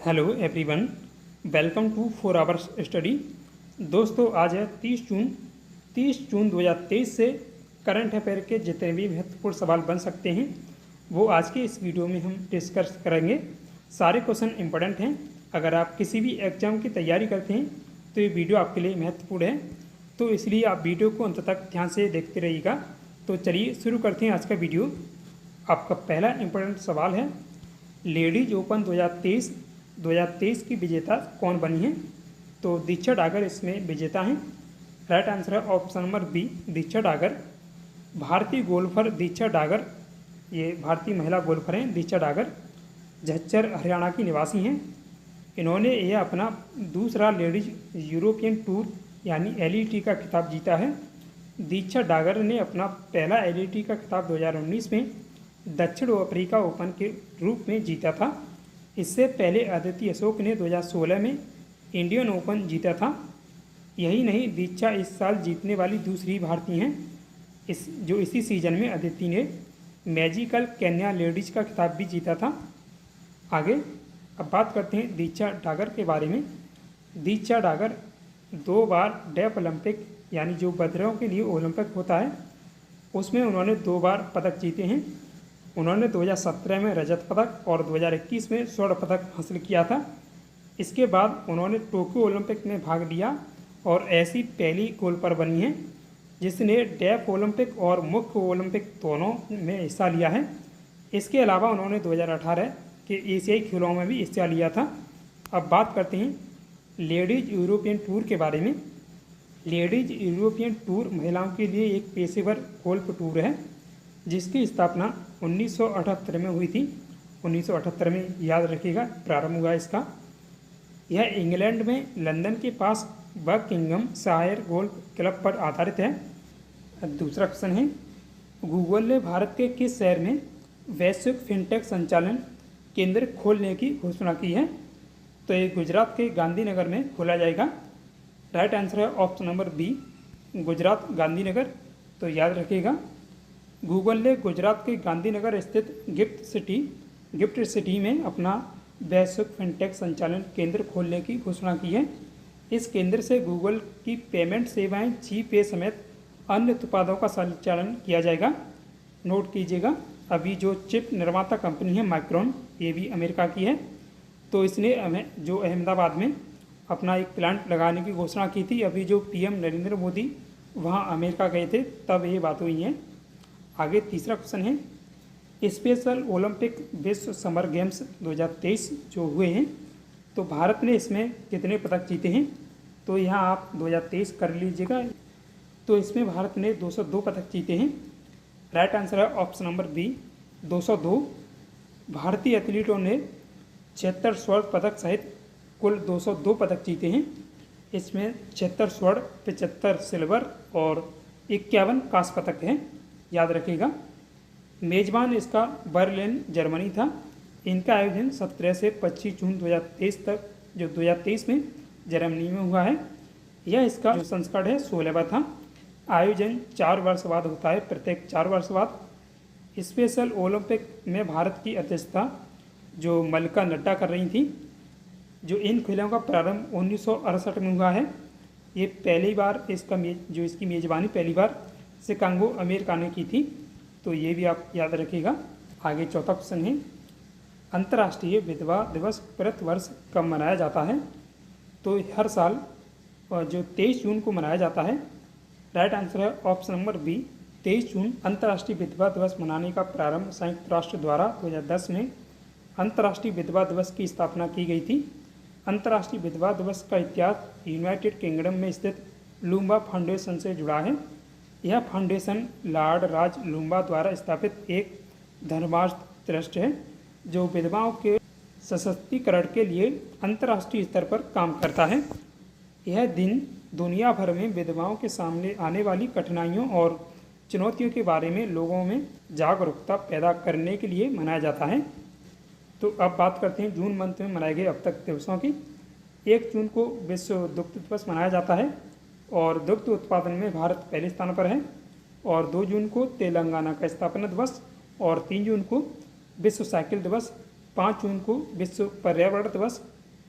Hello everyone, welcome to 4 hours study. दोस्तों, आज है 30 जून 2023 से करंट अफेयर के जितने भी महत्वपूर्ण सवाल बन सकते हैं वो आज के इस वीडियो में हम डिस्कस करेंगे। सारे क्वेश्चन इंपॉर्टेंट हैं। अगर आप किसी भी एग्जाम की तैयारी करते हैं तो ये वीडियो आपके लिए महत्वपूर्ण है, तो इसलिए आप वीडियो को अंत तक ध्यान से देखते रहिएगा। तो चलिए शुरू करते हैं आज का वीडियो। आपका पहला इंपॉर्टेंट सवाल है, लेडीज ओपन 2023 की विजेता कौन बनी है? तो दीक्षा डागर इसमें विजेता हैं। राइट आंसर है ऑप्शन नंबर बी, दीक्षा डागर। भारतीय गोल्फर दीक्षा डागर, ये भारतीय महिला गोल्फर हैं दीक्षा डागर, झज्जर हरियाणा की निवासी हैं। इन्होंने यह अपना दूसरा लेडीज यूरोपियन टूर यानी एलईटी का खिताब जीता है। दीक्षा डागर ने अपना पहला एलईटी का खिताब 2019 में दक्षिण अफ्रीका ओपन के रूप में जीता था। इससे पहले अदिति अशोक ने 2016 में इंडियन ओपन जीता था। यही नहीं, दीक्षा इस साल जीतने वाली दूसरी भारतीय हैं जो इसी सीजन में अदिति ने मैजिकल केन्या लेडीज का खिताब भी जीता था। आगे अब बात करते हैं दीक्षा डागर के बारे में। दीक्षा डागर 2 बार डेफ ओलंपिक यानी जो बधिरों के लिए ओलंपिक होता है उसमें उन्होंने 2 बार पदक जीते हैं। उन्होंने 2017 में रजत पदक और 2021 में स्वर्ण पदक हासिल किया था। इसके बाद उन्होंने टोक्यो ओलंपिक में भाग लिया और ऐसी पहली गोल्फर बनी है जिसने डेफ ओलंपिक और मुख्य ओलंपिक दोनों में हिस्सा लिया है। इसके अलावा उन्होंने 2018 के एशियाई खेलों में भी हिस्सा लिया था। अब बात करते हैं लेडीज यूरोपियन टूर के बारे में। लेडीज यूरोपियन टूर महिलाओं के लिए एक पेशेवर गोल्फ टूर है जिसकी स्थापना 1978 में हुई थी। 1978 में याद रखिएगा प्रारंभ हुआ इसका। यह इंग्लैंड में लंदन के पास बकिंघम शायर गोल्फ क्लब पर आधारित है। दूसरा क्वेश्चन है, गूगल ने भारत के किस शहर में वैश्विक फिनटेक संचालन केंद्र खोलने की घोषणा की है? तो ये गुजरात के गांधीनगर में खोला जाएगा। राइट आंसर है option number B, Gujarat Gandhinagar. तो याद रखिएगा, गूगल ने गुजरात के गांधीनगर स्थित गिफ्ट सिटी में अपना वैश्विक फिनटेक संचालन केंद्र खोलने की घोषणा की है। इस केंद्र से गूगल की पेमेंट सेवाएं, जीपे समेत अन्य उत्पादों का संचालन किया जाएगा। नोट कीजिएगा, अभी जो चिप निर्माता कंपनी है माइक्रोन, ये भी अमेरिका की है, तो इसने जो अहमदाबाद में अपना एक प्लांट लगाने की घोषणा की थी। अभी जो पीएम नरेंद्र मोदी वहाँ अमेरिका गए थे तब ये बात हुई है। आगे तीसरा क्वेश्चन है, स्पेशल ओलंपिक विश्व समर गेम्स 2023 जो हुए हैं तो भारत ने इसमें कितने पदक जीते हैं? तो यहाँ आप 2023 कर लीजिएगा। तो इसमें भारत ने 202 पदक जीते हैं। राइट आंसर है ऑप्शन नंबर बी, 202। भारतीय एथलीटों ने 76 स्वर्ण पदक सहित कुल 202 पदक जीते हैं। इसमें 76 स्वर्ण, 75 सिल्वर और 51 कांस्य पदक हैं। याद रखिएगा। मेज़बान इसका बर्लिन जर्मनी था। इनका आयोजन 17 से 25 जून 2023 तक जो 2023 में जर्मनी में हुआ है। यह इसका जो संस्करण है 16वां था। आयोजन 4 वर्ष बाद होता है, प्रत्येक 4 वर्ष बाद। स्पेशल ओलंपिक में भारत की अध्यक्षता जो मल्लिका नड्डा कर रही थी। जो इन खेलों का प्रारंभ 1968 में हुआ है। ये पहली बार इसकी मेज़बानी पहली बार शिकागो अमेरिका ने की थी। तो ये भी आप याद रखिएगा। आगे चौथा क्वेश्चन है, अंतर्राष्ट्रीय विधवा दिवस प्रति वर्ष कब मनाया जाता है? तो हर साल जो 23 जून को मनाया जाता है। राइट आंसर है ऑप्शन नंबर बी, 23 जून। अंतर्राष्ट्रीय विधवा दिवस मनाने का प्रारंभ संयुक्त राष्ट्र द्वारा 2010 में अंतर्राष्ट्रीय विधवा दिवस की स्थापना की गई थी। अंतर्राष्ट्रीय विधवा दिवस का इतिहास यूनाइटेड किंगडम में स्थित लूम्बा फाउंडेशन से जुड़ा है। यह फाउंडेशन लॉर्ड राज लूम्बा द्वारा स्थापित एक धर्मार्थ ट्रस्ट है जो विधवाओं के सशक्तिकरण के लिए अंतर्राष्ट्रीय स्तर पर काम करता है। यह दिन दुनिया भर में विधवाओं के सामने आने वाली कठिनाइयों और चुनौतियों के बारे में लोगों में जागरूकता पैदा करने के लिए मनाया जाता है। तो अब बात करते हैं जून मंथ में मनाए गए अब तक दिवसों की। 1 जून को विश्व दुग्ध दिवस मनाया जाता है और दुग्ध उत्पादन में भारत पहले स्थान पर है। और 2 जून को तेलंगाना का स्थापना दिवस और 3 जून को विश्व साइकिल दिवस 5 जून को विश्व पर्यावरण दिवस,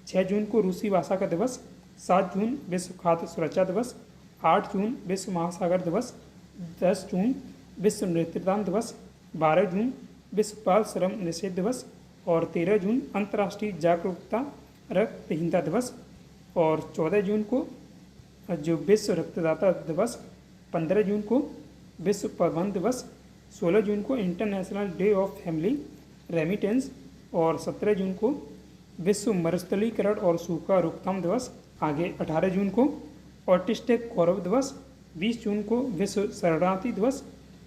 6 जून को रूसी भाषा का दिवस, 7 जून विश्व खाद्य सुरक्षा दिवस, 8 जून विश्व महासागर दिवस, 10 जून विश्व नेत्रदान दिवस, 12 जून विश्व बाल श्रम निषेध दिवस और 13 जून अंतर्राष्ट्रीय जागरूकता रक्तहीनता दिवस और 14 जून को जो विश्व रक्तदाता दिवस, 15 जून को विश्व प्रबंध दिवस, 16 जून को international day of family remittance और 17 जून को विश्व मरुस्थलीकरण और सूखा रोकथाम दिवस। आगे 18 जून को ऑटिस्टिक गौरव दिवस, 20 जून को विश्व शरणार्थी दिवस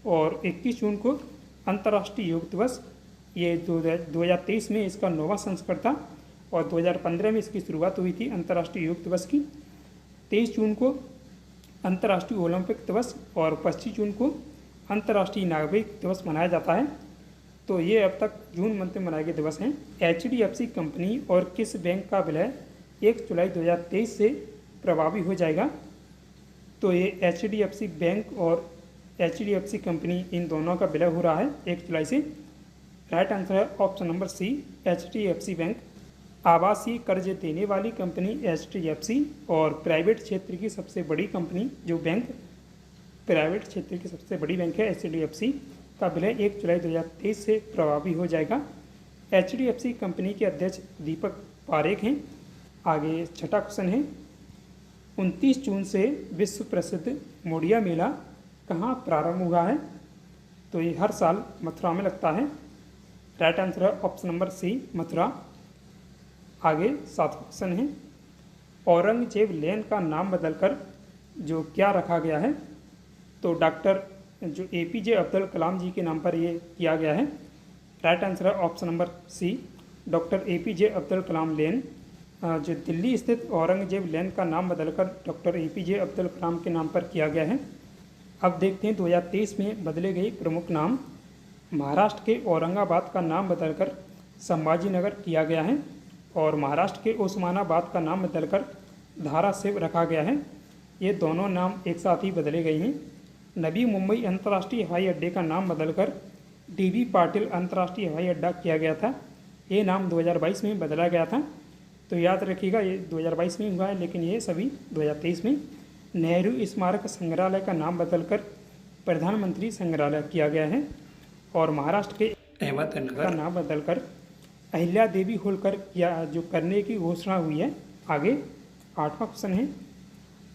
और 21 जून को अंतर्राष्ट्रीय योग दिवस। ये 2023 में इसका 9वां संस्करण था और 2015 में इसकी शुरुआत हुई थी अंतर्राष्ट्रीय योग दिवस की। 23 जून को अंतर्राष्ट्रीय ओलंपिक दिवस और 25 जून को अंतर्राष्ट्रीय नागरिक दिवस मनाया जाता है। तो ये अब तक जून मंथ में मनाए गए दिवस हैं। HDFC कंपनी और किस बैंक का विलय 1 जुलाई 2023 से प्रभावी हो जाएगा? तो ये HDFC बैंक और HDFC कंपनी इन दोनों का विलय हो रहा है 1 जुलाई से। राइट आंसर है option number C, HDFC bank. आवासीय कर्ज देने वाली कंपनी HDFC और प्राइवेट क्षेत्र की सबसे बड़ी कंपनी जो बैंक प्राइवेट क्षेत्र की सबसे बड़ी बैंक है HDFC का विलय 1 जुलाई 2023 से प्रभावी हो जाएगा। HDFC कंपनी के अध्यक्ष दीपक पारेख हैं। आगे छठा क्वेश्चन है, 29 जून से विश्व प्रसिद्ध मोडिया मेला कहाँ प्रारंभ हुआ है? तो ये हर साल मथुरा में लगता है। राइट आंसर है ऑप्शन नंबर सी, मथुरा। आगे 7 क्वेश्चन है, औरंगजेब लेन का नाम बदलकर जो क्या रखा गया है? तो डॉक्टर जो APJ अब्दुल कलाम जी के नाम पर ये किया गया है। राइट आंसर है option number C, doctor APJ Abdul Kalam lane. जो दिल्ली स्थित औरंगजेब लेन का नाम बदलकर डॉक्टर APJ अब्दुल कलाम के नाम पर किया गया है। अब देखते हैं 2023 में बदले गए प्रमुख नाम। महाराष्ट्र के औरंगाबाद का नाम बदलकर संभाजीनगर किया गया है और महाराष्ट्र के उस्मानाबाद का नाम बदलकर धाराशिव रखा गया है। ये दोनों नाम एक साथ ही बदले गए हैं। नवी मुंबई अंतर्राष्ट्रीय हवाई अड्डे का नाम बदलकर DB पाटिल अंतर्राष्ट्रीय हवाई अड्डा किया गया था। ये नाम 2022 में बदला गया था, तो याद रखिएगा ये 2022 में हुआ है, लेकिन ये सभी 2023 में। नेहरू स्मारक संग्रहालय का नाम बदलकर प्रधानमंत्री संग्रहालय किया गया है और महाराष्ट्र के अहमदनगर का नाम बदलकर अहिल्या देवी होलकर किया जो करने की घोषणा हुई है। आगे 8वां क्वेश्चन है,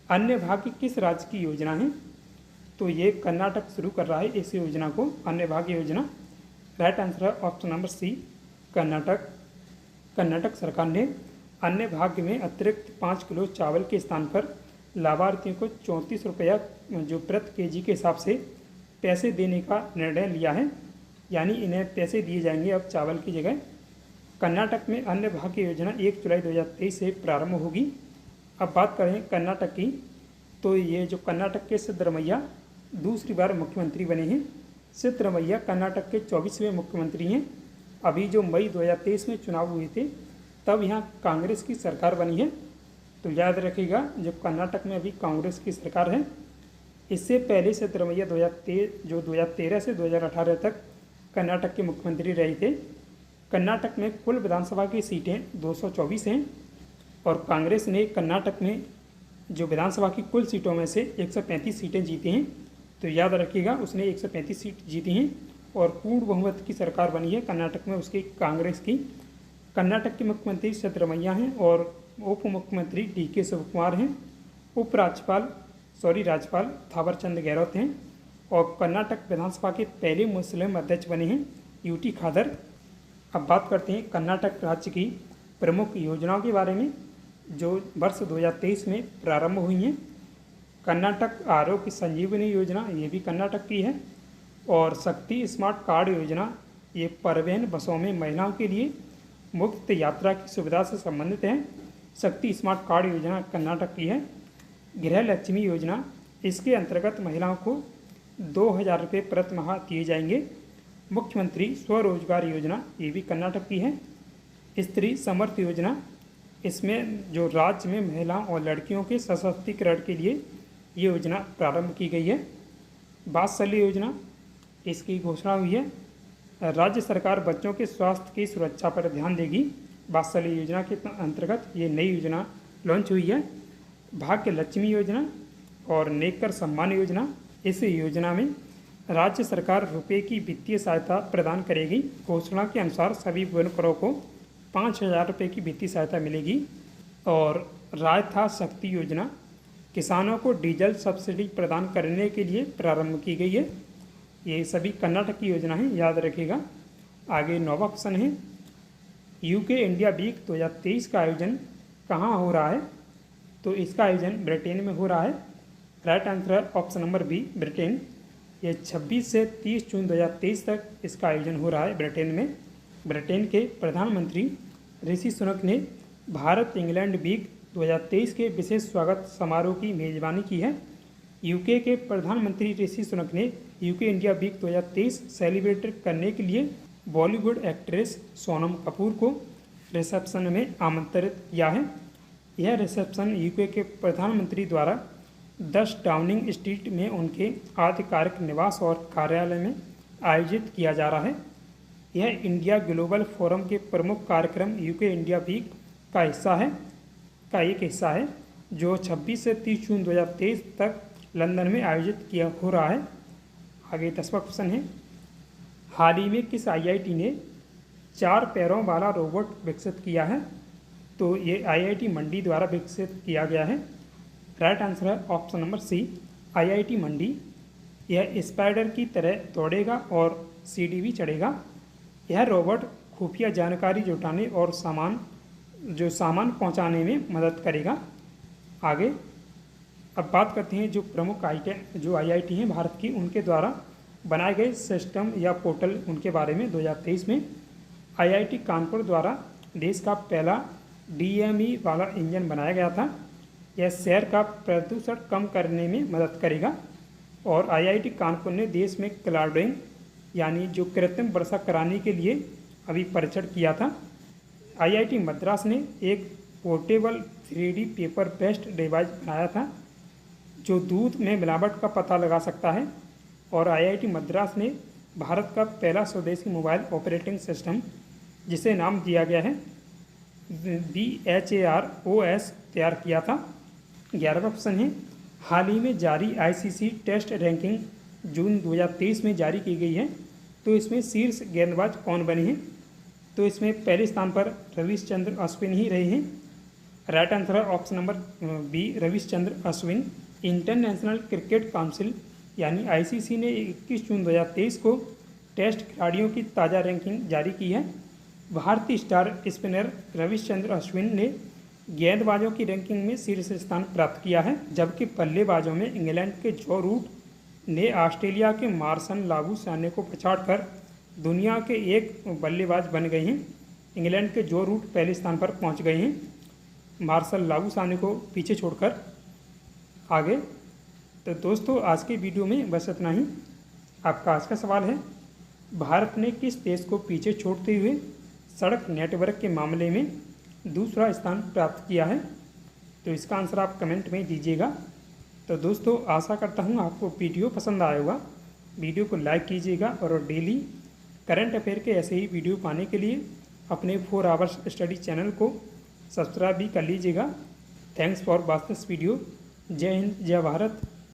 अन्य भाग्य किस राज्य की योजना है? तो ये कर्नाटक शुरू कर रहा है इस योजना को, अन्य भाग्य योजना। राइट आंसर है option number C, Karnataka. Karnataka सरकार ने अन्य भाग्य में अतिरिक्त 5 किलो चावल के स्थान पर लाभार्थियों को 34 रुपया जो प्रति kg के हिसाब से पैसे देने का निर्णय लिया है, यानी इन्हें पैसे दिए जाएंगे अब चावल की जगह। कर्नाटक में अन्य भाग्य योजना 1 जुलाई 2023 से प्रारंभ होगी। अब बात करें कर्नाटक की, तो ये जो कर्नाटक के सिद्धरमैया दूसरी बार मुख्यमंत्री बने हैं। सिद्धरमैया कर्नाटक के 24वें मुख्यमंत्री हैं। अभी जो मई 2023 में चुनाव हुए थे तब यहाँ कांग्रेस की सरकार बनी है, तो याद रखिएगा जब कर्नाटक में अभी कांग्रेस की सरकार है। इससे पहले सिद्धरमैया 2013 से 2018 तक कर्नाटक के मुख्यमंत्री रहे थे। कर्नाटक में कुल विधानसभा की सीटें 224 हैं और कांग्रेस ने कर्नाटक में जो विधानसभा की कुल सीटों में से 135 सीटें जीती हैं, तो याद रखिएगा उसने 135 सीट जीती हैं और पूर्ण बहुमत की सरकार बनी है कर्नाटक में उसकी कांग्रेस की। कर्नाटक के मुख्यमंत्री सिद्धरमैया हैं और उप मुख्यमंत्री DK शिवकुमार हैं। राज्यपाल थावरचंद गहलोत हैं और कर्नाटक विधानसभा के पहले मुस्लिम अध्यक्ष बने हैं UT खादर। अब बात करते हैं कर्नाटक राज्य की प्रमुख योजनाओं के बारे में जो वर्ष 2023 में प्रारंभ हुई हैं। कर्नाटक आरोग्य संजीवनी योजना, ये भी कर्नाटक की है, और शक्ति स्मार्ट कार्ड योजना, ये परिवहन बसों में महिलाओं के लिए मुफ्त यात्रा की सुविधा से संबंधित है। शक्ति स्मार्ट कार्ड योजना कर्नाटक की है। गृह लक्ष्मी योजना, इसके अंतर्गत महिलाओं को 2000 रुपये प्रति माह दिए जाएंगे। मुख्यमंत्री स्वरोजगार योजना, ये भी कर्नाटक की है। स्त्री समर्थ योजना, इसमें जो राज्य में महिलाओं और लड़कियों के सशक्तिकरण के लिए ये योजना प्रारंभ की गई है। वात्सल्य योजना, इसकी घोषणा हुई है राज्य सरकार बच्चों के स्वास्थ्य की सुरक्षा पर ध्यान देगी। वात्सल्य योजना के अंतर्गत ये नई योजना लॉन्च हुई है। भाग्य लक्ष्मी योजना और नेकर सम्मान योजना, इस योजना में राज्य सरकार रुपये की वित्तीय सहायता प्रदान करेगी। घोषणा के अनुसार सभी बुनकरों को 5,000 रुपये की वित्तीय सहायता मिलेगी। और रायथा शक्ति योजना किसानों को डीजल सब्सिडी प्रदान करने के लिए प्रारंभ की गई है। ये सभी कर्नाटक की योजना है, याद रखिएगा। आगे 9वां ऑप्शन है, यूके इंडिया वीक 2023 का आयोजन कहाँ हो रहा है? तो इसका आयोजन ब्रिटेन में हो रहा है। राइट आंसर है ऑप्शन नंबर बी, ब्रिटेन। ये 26 से 30 जून 2023 तक इसका आयोजन हो रहा है ब्रिटेन में। ब्रिटेन के प्रधानमंत्री ऋषि सुनक ने भारत इंग्लैंड वीक 2023 के विशेष स्वागत समारोह की मेजबानी की है। यूके के प्रधानमंत्री ऋषि सुनक ने यूके इंडिया वीक 2023 सेलिब्रेट करने के लिए बॉलीवुड एक्ट्रेस सोनम कपूर को रिसेप्शन में आमंत्रित किया है। यह रिसेप्शन यूके के प्रधानमंत्री द्वारा 10 डाउनिंग स्ट्रीट में उनके आधिकारिक निवास और कार्यालय में आयोजित किया जा रहा है। यह इंडिया ग्लोबल फोरम के प्रमुख कार्यक्रम यूके इंडिया वीक का एक हिस्सा है, जो 26 से 30 जून 2023 तक लंदन में आयोजित किया हो रहा है। आगे 10वां क्वेश्चन है, हाल ही में किस आईआईटी ने 4 पैरों वाला रोबोट विकसित किया है? तो ये आईआईटी मंडी द्वारा विकसित किया गया है। राइट आंसर है ऑप्शन नंबर सी, आईआईटी मंडी। यह स्पाइडर की तरह दौड़ेगा और सीढ़ी भी चढ़ेगा। यह रोबोट खुफिया जानकारी जुटाने और सामान पहुंचाने में मदद करेगा। आगे अब बात करते हैं जो प्रमुख आईआईटी हैं भारत की, उनके द्वारा बनाए गए सिस्टम या पोर्टल उनके बारे में। 2023 में आईआईटी कानपुर द्वारा देश का पहला डीएमई वाला इंजन बनाया गया था। यह शहर का प्रदूषण कम करने में मदद करेगा। और आईआईटी कानपुर ने देश में क्लाउडिंग यानी जो कृत्रिम वर्षा कराने के लिए अभी परीक्षण किया था। आईआईटी मद्रास ने एक portable 3D paper based device बनाया था जो दूध में मिलावट का पता लगा सकता है। और आईआईटी मद्रास ने भारत का पहला स्वदेशी मोबाइल ऑपरेटिंग सिस्टम, जिसे नाम दिया गया है BHAROS, तैयार किया था। 11वां ऑप्शन है, हाल ही में जारी आईसीसी टेस्ट रैंकिंग जून 2023 में जारी की गई है। तो इसमें शीर्ष गेंदबाज कौन बने हैं? तो इसमें पहले स्थान पर रविचंद्रन अश्विन ही रहे हैं। राइट आंसर है option number B, Ravichandran Ashwin. International cricket council यानी आईसीसी ने 21 जून 2023 को टेस्ट खिलाड़ियों की ताज़ा रैंकिंग जारी की है। भारतीय स्टार स्पिनर रविचंद्रन अश्विन ने गेंदबाजों की रैंकिंग में शीर्ष स्थान प्राप्त किया है, जबकि बल्लेबाजों में इंग्लैंड के जो रूट ने ऑस्ट्रेलिया के मार्शन लाबुशैने को पछाड़कर दुनिया के एक बल्लेबाज बन गए हैं। इंग्लैंड के जो रूट पहले स्थान पर पहुंच गए हैं, मार्शल लाबुशैने को पीछे छोड़कर। आगे तो दोस्तों आज के वीडियो में बस इतना ही। आपका आज का सवाल है, भारत ने किस देश को पीछे छोड़ते हुए सड़क नेटवर्क के मामले में दूसरा स्थान प्राप्त किया है? तो इसका आंसर आप कमेंट में दीजिएगा। तो दोस्तों आशा करता हूँ आपको वीडियो पसंद आया होगा। वीडियो को लाइक कीजिएगा और डेली करंट अफेयर के ऐसे ही वीडियो पाने के लिए अपने 4 आवर्स स्टडी चैनल को सब्सक्राइब भी कर लीजिएगा। Thanks for watching this video. जय हिंद, जय भारत।